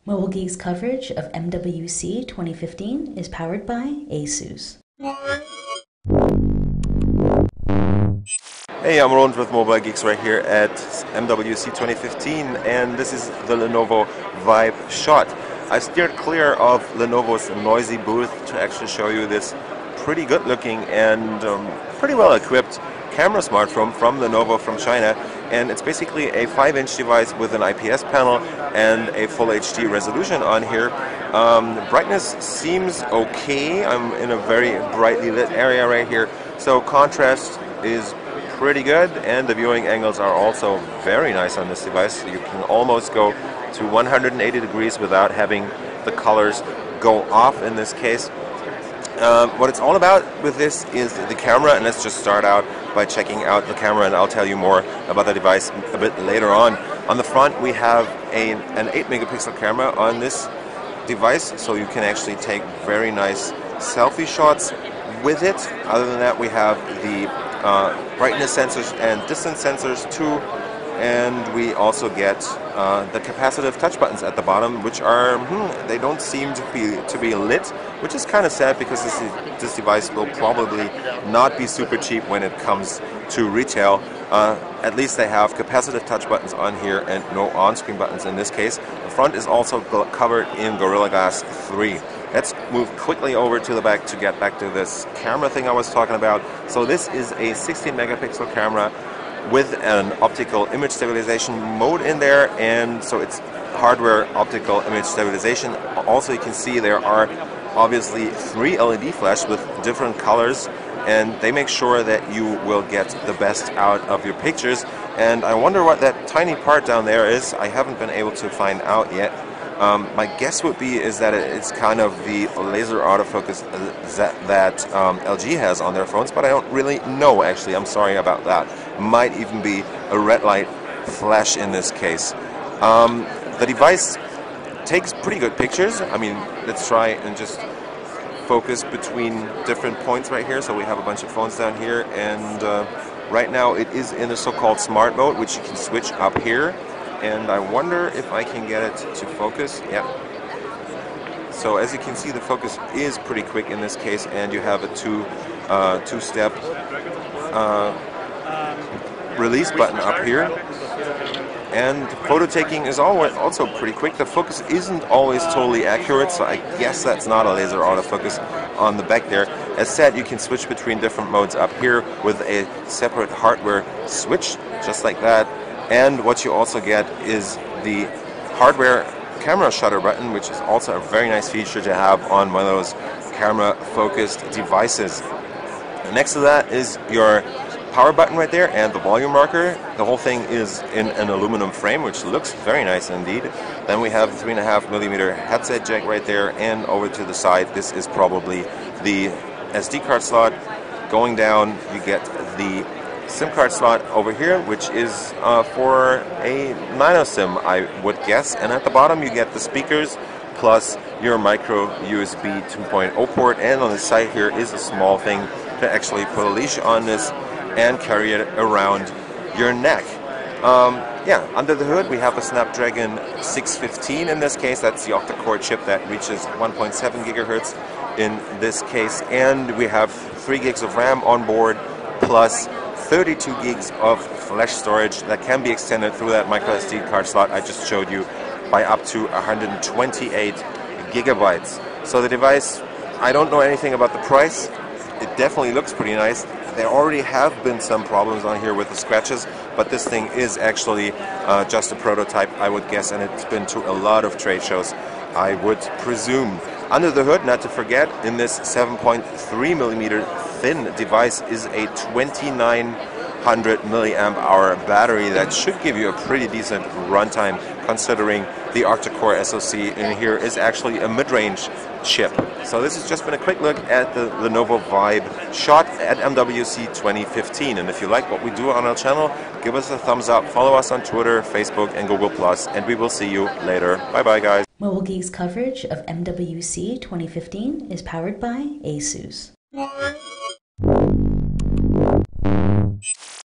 Mobile Geek's coverage of MWC 2015 is powered by ASUS. Hey, I'm Roland with Mobile Geeks right here at MWC 2015, and this is the Lenovo Vibe Shot. I steered clear of Lenovo's noisy booth to actually show you this pretty good looking and pretty well equipped camera smartphone from Lenovo from China, and it's basically a 5-inch device with an IPS panel and a full HD resolution on here. The brightness seems okay. I'm in a very brightly lit area right here, so contrast is pretty good, and the viewing angles are also very nice on this device. You can almost go to 180 degrees without having the colors go off in this case. What it's all about with this is the camera, and let's just start out by checking out the camera, and I'll tell you more about the device a bit later on. On the front we have an 8 megapixel camera on this device, so you can actually take very nice selfie shots with it. Other than that, we have the brightness sensors and distance sensors too, and we also get the capacitive touch buttons at the bottom, which are they don't seem to be lit, which is kind of sad because this device will probably not be super cheap when it comes to retail. At least they have capacitive touch buttons on here and no on-screen buttons in this case. The front is also covered in Gorilla Glass 3. Let's move quickly over to the back to get back to this camera thing I was talking about. So this is a 16 megapixel camera with an optical image stabilization mode in there, and so it's hardware optical image stabilization. Also, you can see there are obviously 3 LED flash with different colors, and they make sure that you will get the best out of your pictures. And I wonder what that tiny part down there is. I haven't been able to find out yet. My guess would be is that it's kind of the laser autofocus that LG has on their phones, but I don't really know actually. I'm sorry about that. Might even be a red light flash in this case. The device takes pretty good pictures. I mean, let's try and just focus between different points right here. So we have a bunch of phones down here, and right now it is in the so-called smart mode, which you can switch up here. And I wonder if I can get it to focus. Yeah. So as you can see, the focus is pretty quick in this case, and you have a two-step release button up here. And photo taking is also pretty quick. The focus isn't always totally accurate, so I guess that's not a laser autofocus on the back there. As said, you can switch between different modes up here with a separate hardware switch, just like that. And what you also get is the hardware camera shutter button, which is also a very nice feature to have on one of those camera-focused devices. Next to that is your power button right there and the volume marker. The whole thing is in an aluminum frame, which looks very nice indeed. Then we have the 3.5mm headset jack right there, and over to the side, this is probably the SD card slot. Going down, you get the SIM card slot over here, which is for a nano SIM, I would guess. And at the bottom you get the speakers plus your micro USB 2.0 port, and on the side here is a small thing to actually put a leash on this and carry it around your neck. Yeah, under the hood we have a Snapdragon 615 in this case. That's the octa-core chip that reaches 1.7 gigahertz in this case, and we have 3 gigs of RAM on board plus 32 gigs of flash storage that can be extended through that micro SD card slot I just showed you by up to 128 gigabytes. So the device, I don't know anything about the price. It definitely looks pretty nice. There already have been some problems on here with the scratches, but this thing is actually just a prototype, I would guess, and it's been to a lot of trade shows, I would presume. Under the hood, not to forget, in this 7.3mm thin device is a 2900 milliamp hour battery that should give you a pretty decent runtime, considering the octa-core SoC in here is actually a mid-range chip. So this has just been a quick look at the Lenovo Vibe Shot at MWC 2015. And if you like what we do on our channel, give us a thumbs up, follow us on Twitter, Facebook and Google+, and we will see you later. Bye bye guys. Mobile Geek's coverage of MWC 2015 is powered by ASUS.